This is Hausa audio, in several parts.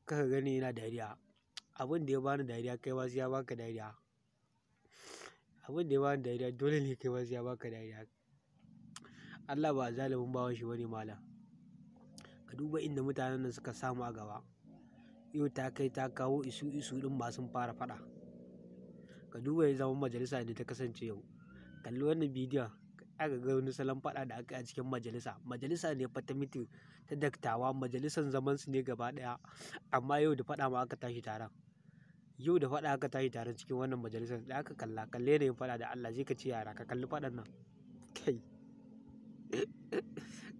kaka gani yana dariya. Abin da ya bani dariya kai ma sai ya baka dariya. Abin da ya bani dariya dole ne kai ma sai ya baka dariya. Allah ba zalimin bawan shi bane malam. Ka duba inda mutanen nan suka samu a gaba. Yau ta kai ta kawo isu din ma sun fara faɗa. Ka duba ya zama majalisa ne ta kasance yau. Kalli wannan bidiyon aka ga wani salon faɗa da aka yi a cikin majalisa. Majalisa ne fa ta mitin ta daktawa, majalisan zaman su ne gaba ɗaya. Amma yau da faɗa ma aka tashi taron. Yau da faɗa aka tashi taron cikin wannan majalisar da aka kalle yanayin faɗa da Allah zai ka ce yara ka kalli faɗan nan. Kai.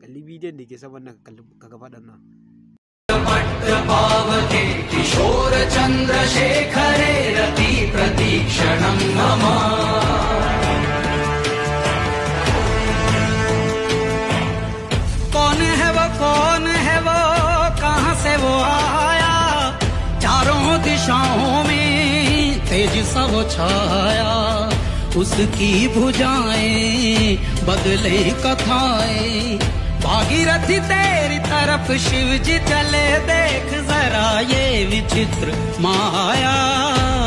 Kalli bidiyon da ke saman nan ka ga faɗan nan. किशोर चंद्रशेखरे रति प्रतीक्षणं मम कौन है वो कहां से वो आया चारों दिशाओं में तेज सा वो छाया उसकी भुजाएं बदले कथाएं भागीरथी तेरी तरफ शिव जी चले देख जरा ये विचित्र माया।